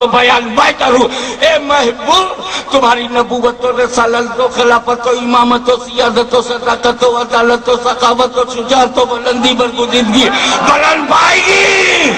بیان میں کروں. اے محبوب، تمہاری نبوت و رسالت و خلافت و امامت و سیادت و صداقت و عدالت و سخاوت و شجاعت و بلندی برگزیدگی بلند پائے گی.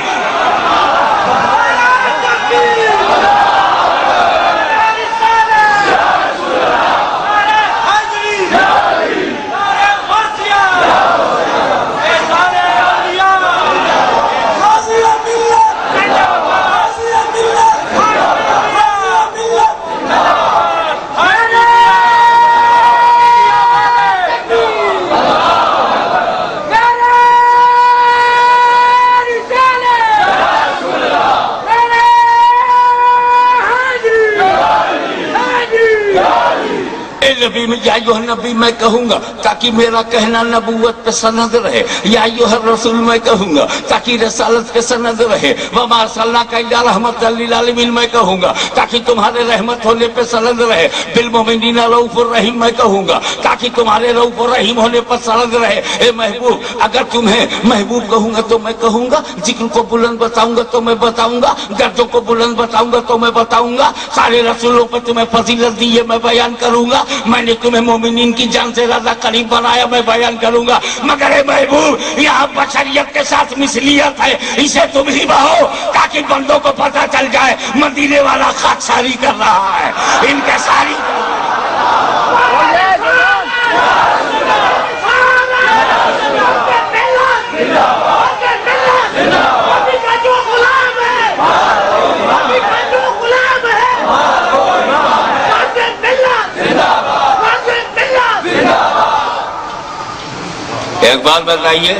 نبی میں یا ایوہ نبی میں کہوں گا تاکہ میرا کہنا نبوت پہ سند رہے. یا ایوہ الرسول میں کہوں گا تاکہ رسالت پہ سند رہے. وما ارسلناک الا رحمۃ للعالمین میں کہوں گا تاکہ تمہارے رحمت ہونے پہ سند رہے. بالمؤمنین رؤوف الرحیم میں کہوں گا تاکہ تمہارے رؤوف الرحیم ہونے پر سند رہے. اے محبوب، اگر تمہیں محبوب کہوں گا تو میں کہوں گا، ذکر کو بلند بتاؤں گا تو میں بتاؤں گا، درجوں کو بلند بتاؤں گا تو میں بتاؤں گا. سارے رسولوں پہ تمہیں فضیلت دی ہے میں بیان کروں گا. میں نے تمہیں مومنین کی جان سے زیادہ قریب بنایا میں بیان کروں گا. مگر اے محبوب، یہاں بشریت کے ساتھ مثلیت ہے، اسے تم ہی بہو تاکہ بندوں کو پتہ چل جائے مدینے والا خاکساری کر رہا ہے. ان کے ساری ایک بات بتائیے،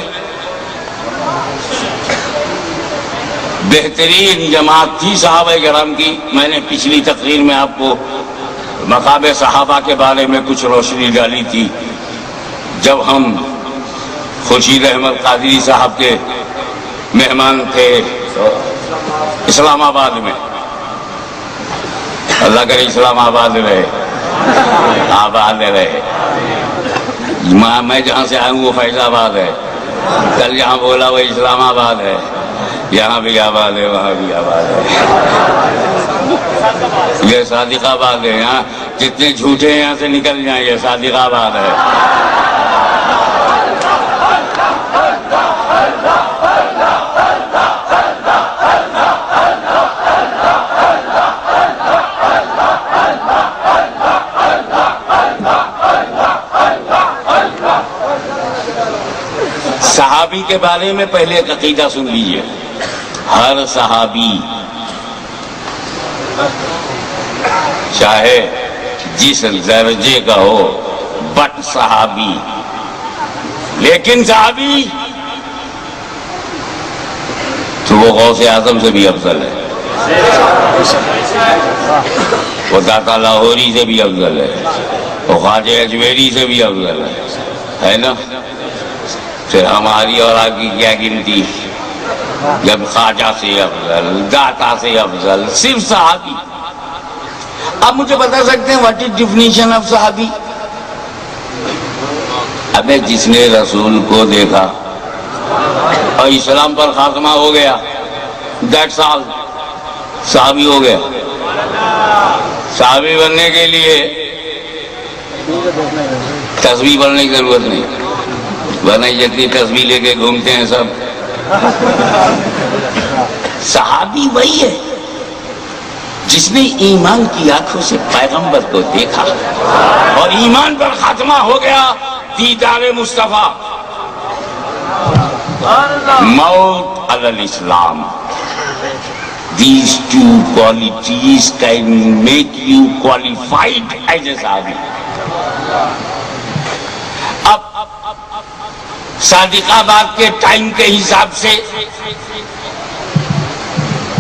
بہترین جماعت تھی صحابہ کرام کی. میں نے پچھلی تقریر میں آپ کو مقام صحابہ کے بارے میں کچھ روشنی ڈالی تھی جب ہم خورشید احمد قادری صاحب کے مہمان تھے اسلام آباد میں. اللہ کرے اسلام آباد رہے، آباد رہے. میں جہاں سے آیا ہوں وہ فیض آباد ہے. کل جہاں بولا وہ اسلام آباد ہے. یہاں بھی آباد ہے، وہاں بھی آباد ہے. یہ صادق آباد ہے. یہاں جتنے جھوٹے یہاں سے نکل جائیں، یہ صادق آباد ہے. صحابی کے بارے میں پہلے ایک عقیدہ سن لیجئے. ہر صحابی چاہے جس درجے کا ہو، بٹ صحابی، لیکن صحابی تو وہ غوث اعظم سے بھی افضل ہے، وہ داتا لاہوری سے بھی افضل ہے، وہ خواجہ اجمیری سے بھی افضل ہے نا. پھر ہماری اور آپ کی کیا گنتی، جب خواجہ سے افضل، داتا سے افضل، صرف صحابی. آپ مجھے بتا سکتے ہیں واٹ از ڈیفینیشن آف صحابی؟ ابے جس نے رسول کو دیکھا اور اسلام پر خاتمہ ہو گیا، دیٹس آل، صحابی ہو گیا. صحابی بننے کے لیے تسبیح پڑھنے کی ضرورت نہیں، ورنہ جتنی تسبیح لے کے گھومتے ہیں سب. صحابی وہی ہے جس نے ایمان کی آنکھوں سے پیغمبر کو دیکھا اور ایمان پر خاتمہ ہو گیا. دیدار مصطفیٰ، موت علی الاسلام. These two qualities can make you qualified as a صحابی. اب صادق آباد کے ٹائم کے حساب سے،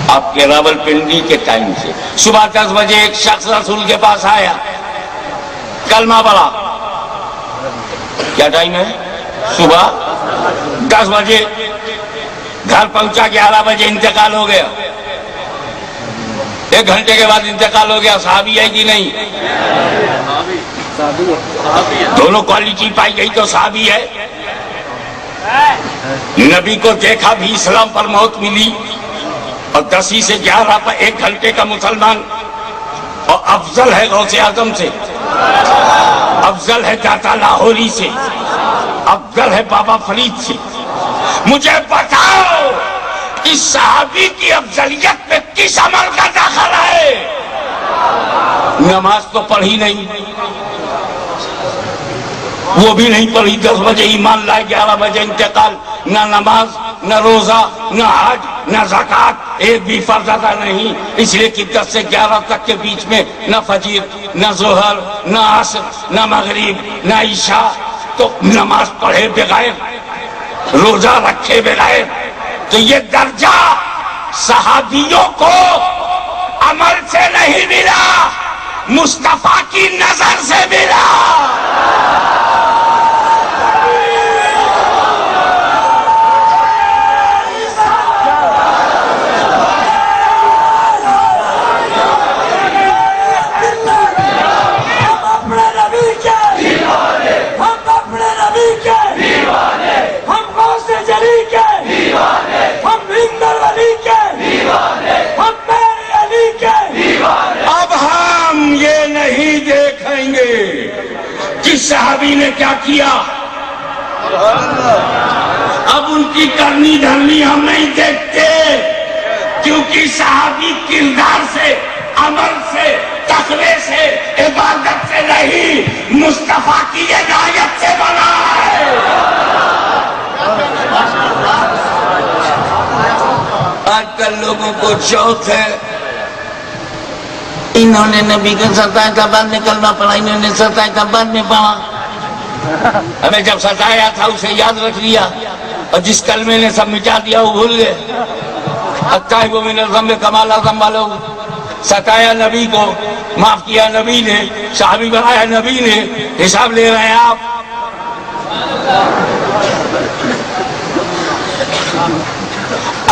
آپ کے راول پنڈی کے ٹائم سے، صبح 10 بجے ایک شخص رسول کے پاس آیا، کلمہ پڑھا. کیا ٹائم ہے؟ صبح 10 بجے. گھر پہنچا 11 بجے انتقال ہو گیا. 1 گھنٹے کے بعد انتقال ہو گیا. صحابی ہے کہ نہیں؟ دونوں کوالٹی پائی گئی تو صحابی ہے. نبی کو دیکھا بھی اسلام پر موت ملی، اور 10 سے 11 پر 1 گھنٹے کا مسلمان، اور افضل ہے غوث اعظم سے، افضل ہے داتا لاہوری سے، افضل ہے بابا فرید سے۔ مجھے بتاؤ اس صحابی کی افضلیت میں کس عمل کا داخل ہے؟ نماز تو پڑھی نہیں، وہ بھی نہیں پڑھی، 10 بجے ایمان لائے، 11 بجے انتقال، نہ نماز، نہ روزہ، نہ حج، نہ زکوٰۃ، ایک بھی فرض ادا نہیں، اس لیے کہ 10 سے 11 تک کے بیچ میں نہ فجر، نہ ظہر، نہ عصر، نہ مغرب، نہ عشاء، تو نماز پڑھے بغیر، روزہ رکھے بغیر، تو یہ درجہ صحابیوں کو عمل سے نہیں ملا، مصطفیٰ کی نظر سے ملا۔ صحابی نے کیا کیا، اب ان کی کرنی دھرنی ہم نہیں دیکھتے، کیونکہ صحابی کردار سے، عمل سے، تقوی سے، عبادت سے نہیں، مصطفیٰ کی عنایت سے بنا ہے۔ آج کل لوگوں کو شوق ہے، انہوں نے نبی کو ستایا تھا، بعد میں کلمہ پڑھا، انہوں نے ستایا تھا، بعد میں پڑھا۔ ہمیں جب ستایا تھا اسے یاد رکھ لیا، اور جس کلمے نے سب مٹا دیا وہ بھول گئے۔ التائب من الذنب کما لا ذنب لہ، ستایا نبی کو، معاف کیا نبی نے، صحابی بنایا نبی نے، حساب لے رہے ہیں آپ۔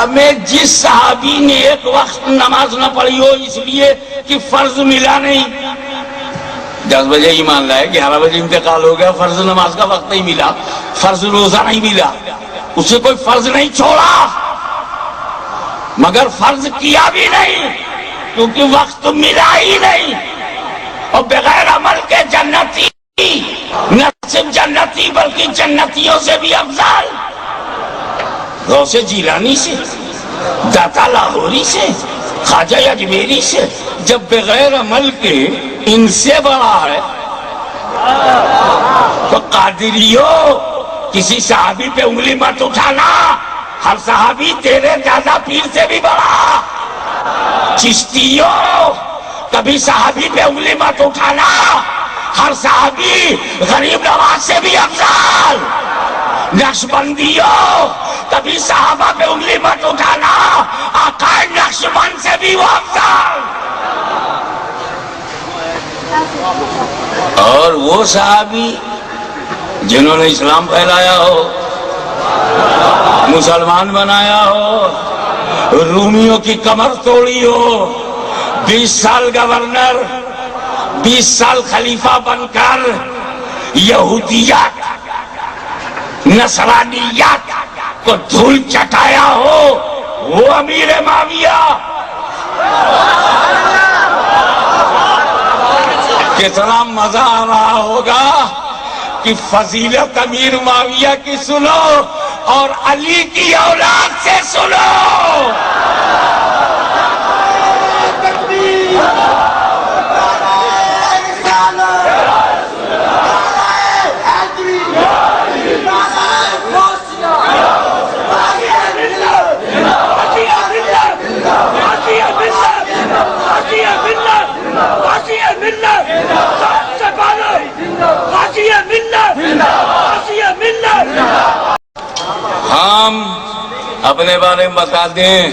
اب میں جس صحابی نے ایک وقت نماز نہ پڑھی ہو اس لیے کہ فرض ملا نہیں، 10 بجے ایمان لائے، 11 بجے انتقال ہو گیا، فرض نماز کا وقت نہیں ملا، فرض روزہ نہیں ملا، اسے کوئی فرض نہیں چھوڑا، مگر فرض کیا بھی نہیں کیونکہ وقت ملا ہی نہیں، اور بغیر عمل کے جنتی، نہ صرف جنتی بلکہ جنتیوں سے بھی افضل، غوث جیلانی سے، داتا لاہوری سے، خواجہ اجمیری سے، جب بغیر عمل کے ان سے بڑا ہے تو قادریو کسی صحابی پہ انگلی مت اٹھانا، ہر صحابی تیرے دادا پیر سے بھی بڑا۔ چشتیو کبھی صحابی پہ انگلی مت اٹھانا، ہر صحابی غریب نواز سے بھی افضل۔ نقشبندیو کبھی صحابہ پہ انگلی مت اٹھانا، آقا نقشبند سے بھی وہ افضل۔ اور وہ صحابی جنہوں نے اسلام پھیلایا ہو، مسلمان بنایا ہو، رومیوں کی کمر توڑی ہو، 20 سال گورنر، 20 سال خلیفہ بن کر یہودیت، نصرانیت کو دھول چٹایا ہو، وہ امیر معاویہ۔ کتنا مزہ آ رہا ہوگا کہ فضیلت امیر معاویہ کی سنو اور علی کی اولاد سے سنو۔ ہم اپنے بارے میں بتا دیں،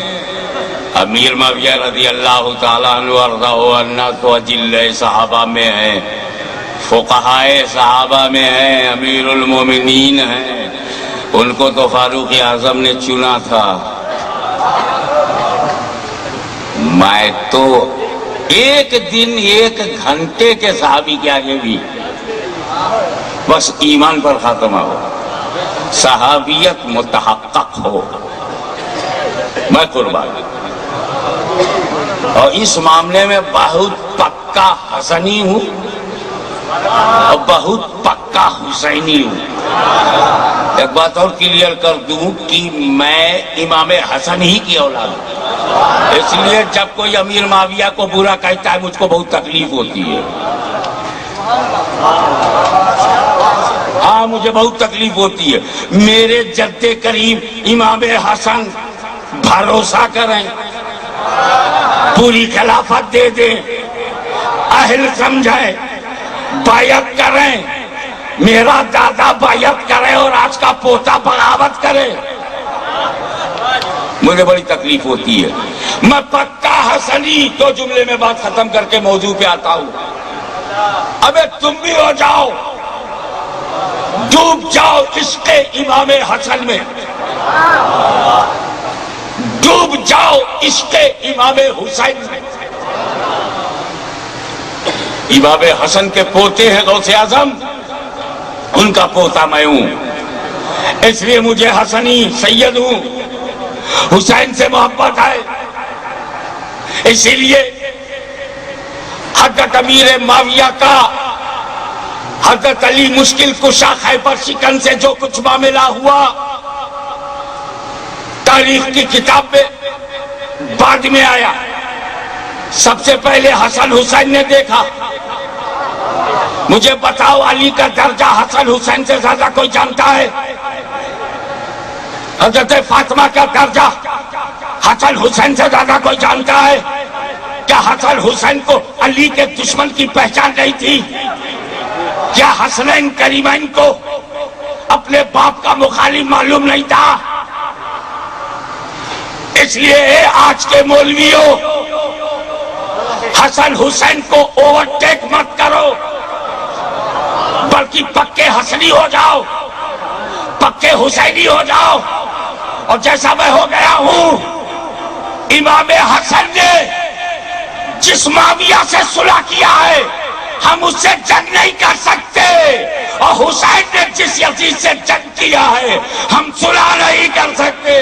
امیر معاویہ رضی اللہ تعالیٰ عنہ وارضاہ تو اجل صحابہ میں ہیں، فقہائے صحابہ میں ہیں، امیر المومنین ہیں، ان کو تو فاروق اعظم نے چنا تھا۔ میں تو ایک دن 1 گھنٹے کے صحابی کے آگے بھی بس ایمان پر خاتمہ ہو، صحابیت متحقق ہو، میں قربان۔ اور اس معاملے میں بہت پکا حسنی ہوں اور بہت پکا حسینی ہوں۔ ایک بات اور کلیئر کر دوں کہ میں امام حسن ہی کی اولاد ہوں، اس لیے جب کوئی امیر معاویہ کو برا کہتا ہے مجھ کو بہت تکلیف ہوتی ہے۔ ہاں مجھے بہت تکلیف ہوتی ہے۔ میرے جد کریم امام حسن بھروسہ کریں، پوری خلافت دے دیں، اہل سمجھیں، بیعت کریں، میرا دادا بیعت کرے اور آج کا پوتا بغاوت کرے، مجھے بڑی تکلیف ہوتی ہے۔ میں پکا حسنی، دو جملے میں بات ختم کر کے موضوع پہ آتا ہوں۔ ابے تم بھی ہو جاؤ، ڈوب جاؤ عشق امام حسن میں، ڈوب جاؤ عشق امام حسین میں۔ امام حسن کے پوتے ہیں غوث اعظم، ان کا پوتا میں ہوں، اس لیے مجھے حسنی سید ہوں، حسین سے محبت ہے۔ اسی لیے حضرت امیر معاویہ کا حضرت علی مشکل کشا خیبر شکن سے جو کچھ معاملہ ہوا تاریخ کی کتاب میں بعد میں آیا، سب سے پہلے حسن حسین نے دیکھا۔ مجھے بتاؤ علی کا درجہ حسن حسین سے زیادہ کوئی جانتا ہے؟ حضرت فاطمہ کا درجہ حسن حسین سے زیادہ کوئی جانتا ہے؟ کیا حسن حسین کو علی کے دشمن کی پہچان نہیں تھی؟ کیا حسنین کریمین کو اپنے باپ کا مخالف معلوم نہیں تھا؟ اس لیے آج کے مولویوں حسن حسین کو اوورٹیک مت کرو، بلکہ پکے حسنی ہو جاؤ، پکے حسینی ہو جاؤ۔ اور جیسا میں ہو گیا ہوں، امام حسن نے جس معاویہ سے صلح کیا ہے ہم اس سے جنگ نہیں کر سکتے، اور حسین نے جس یزید سے جنگ کیا ہے ہم صلح نہیں کر سکتے۔